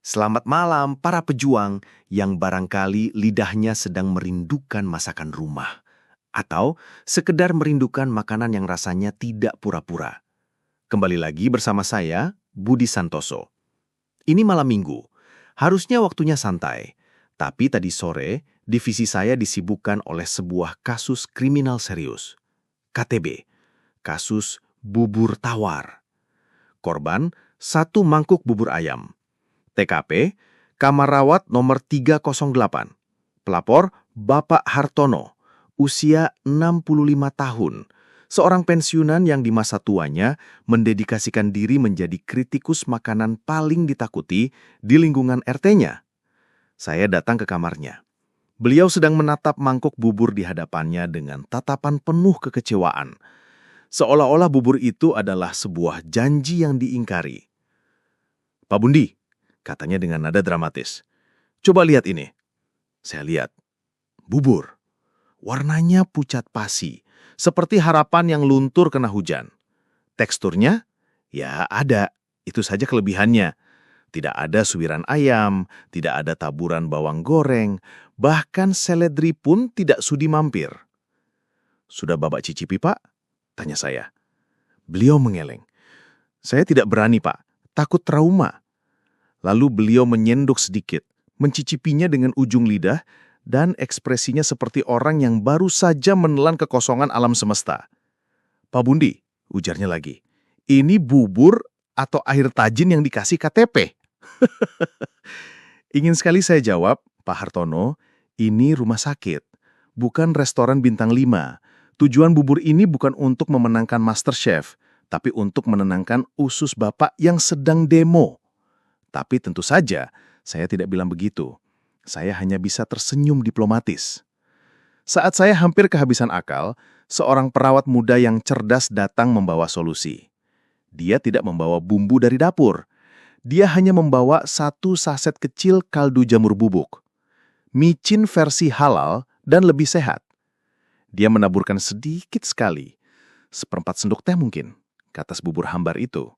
Selamat malam para pejuang yang barangkali lidahnya sedang merindukan masakan rumah. Atau sekedar merindukan makanan yang rasanya tidak pura-pura. Kembali lagi bersama saya, Budi Santoso. Ini malam minggu. Harusnya waktunya santai. Tapi tadi sore, divisi saya disibukkan oleh sebuah kasus kriminal serius. KTB, kasus bubur tawar. Korban, satu mangkuk bubur ayam. TKP, kamar rawat nomor 308. Pelapor, Bapak Hartono, usia 65 tahun. Seorang pensiunan yang di masa tuanya mendedikasikan diri menjadi kritikus makanan paling ditakuti di lingkungan RT-nya. Saya datang ke kamarnya. Beliau sedang menatap mangkuk bubur di hadapannya dengan tatapan penuh kekecewaan. Seolah-olah bubur itu adalah sebuah janji yang diingkari. "Pak Bundi," katanya dengan nada dramatis. "Coba lihat ini." Saya lihat. Bubur. Warnanya pucat pasi, seperti harapan yang luntur kena hujan. Teksturnya? Ya ada, itu saja kelebihannya. Tidak ada suiran ayam, tidak ada taburan bawang goreng, bahkan seledri pun tidak sudi mampir. "Sudah Bapak cicipi, Pak?" tanya saya. Beliau mengeleng. "Saya tidak berani, Pak. Takut trauma." Lalu beliau menyendok sedikit, mencicipinya dengan ujung lidah, dan ekspresinya seperti orang yang baru saja menelan kekosongan alam semesta. "Pak Bundi," ujarnya lagi, "ini bubur atau air tajin yang dikasih KTP?" Ingin sekali saya jawab, "Pak Hartono, ini rumah sakit, bukan restoran bintang 5. Tujuan bubur ini bukan untuk memenangkan MasterChef, tapi untuk menenangkan usus Bapak yang sedang demo." Tapi tentu saja, saya tidak bilang begitu. Saya hanya bisa tersenyum diplomatis. Saat saya hampir kehabisan akal, seorang perawat muda yang cerdas datang membawa solusi. Dia tidak membawa bumbu dari dapur. Dia hanya membawa satu saset kecil kaldu jamur bubuk. Micin versi halal dan lebih sehat. Dia menaburkan sedikit sekali, 1/4 sendok teh mungkin, ke atas bubur hambar itu.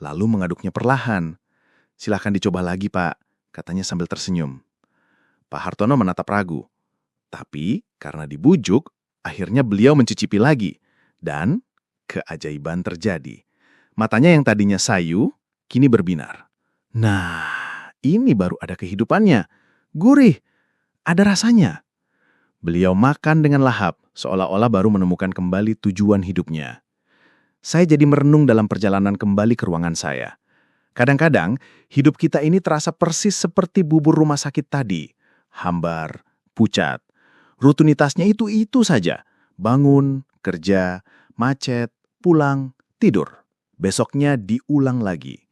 Lalu mengaduknya perlahan. "Silahkan dicoba lagi, Pak," katanya sambil tersenyum. Pak Hartono menatap ragu. Tapi karena dibujuk, akhirnya beliau mencicipi lagi. Dan keajaiban terjadi. Matanya yang tadinya sayu, kini berbinar. Nah, ini baru ada kehidupannya. Gurih, ada rasanya. Beliau makan dengan lahap, seolah-olah baru menemukan kembali tujuan hidupnya. Saya jadi merenung dalam perjalanan kembali ke ruangan saya. Kadang-kadang, hidup kita ini terasa persis seperti bubur rumah sakit tadi. Hambar, pucat. Rutinitasnya itu saja. Bangun, kerja, macet, pulang, tidur. Besoknya diulang lagi.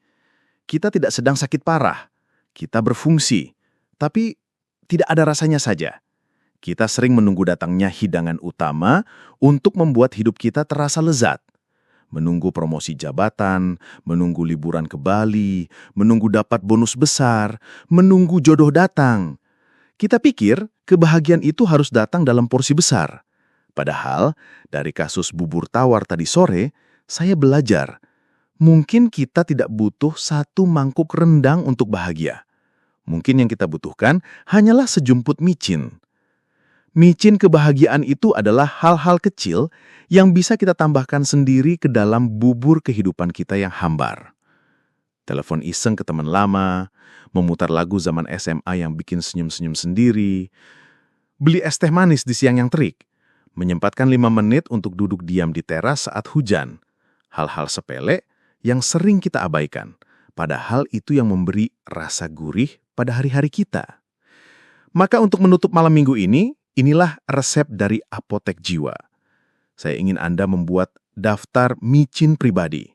Kita tidak sedang sakit parah. Kita berfungsi. Tapi tidak ada rasanya saja. Kita sering menunggu datangnya hidangan utama untuk membuat hidup kita terasa lezat. Menunggu promosi jabatan, menunggu liburan ke Bali, menunggu dapat bonus besar, menunggu jodoh datang. Kita pikir kebahagiaan itu harus datang dalam porsi besar. Padahal, dari kasus bubur tawar tadi sore, saya belajar. Mungkin kita tidak butuh satu mangkuk rendang untuk bahagia. Mungkin yang kita butuhkan hanyalah sejumput micin. Micin kebahagiaan itu adalah hal-hal kecil yang bisa kita tambahkan sendiri ke dalam bubur kehidupan kita yang hambar. Telepon iseng ke teman lama, memutar lagu zaman SMA yang bikin senyum-senyum sendiri, beli es teh manis di siang yang terik, menyempatkan 5 menit untuk duduk diam di teras saat hujan. Hal-hal sepele yang sering kita abaikan, padahal itu yang memberi rasa gurih pada hari-hari kita. Maka untuk menutup malam minggu ini, inilah resep dari Apotek Jiwa. Saya ingin Anda membuat daftar micin pribadi.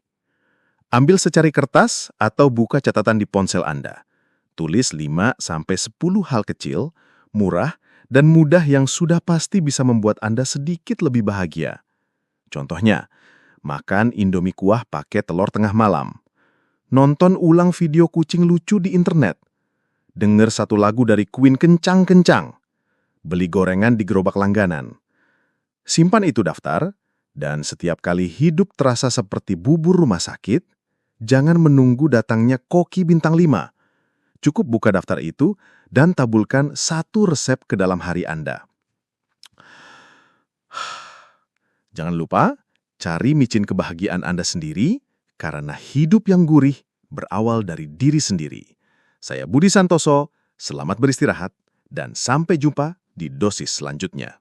Ambil secari kertas atau buka catatan di ponsel Anda. Tulis 5-10 hal kecil, murah, dan mudah yang sudah pasti bisa membuat Anda sedikit lebih bahagia. Contohnya, makan Indomie kuah pakai telur tengah malam. Nonton ulang video kucing lucu di internet. Dengar satu lagu dari Queen kencang-kencang. Beli gorengan di gerobak langganan. Simpan itu daftar, dan setiap kali hidup terasa seperti bubur rumah sakit, jangan menunggu datangnya koki bintang 5. Cukup buka daftar itu dan tabulkan satu resep ke dalam hari Anda. Jangan lupa, cari micin kebahagiaan Anda sendiri, karena hidup yang gurih berawal dari diri sendiri. Saya Budi Santoso, selamat beristirahat, dan sampai jumpa di dosis selanjutnya.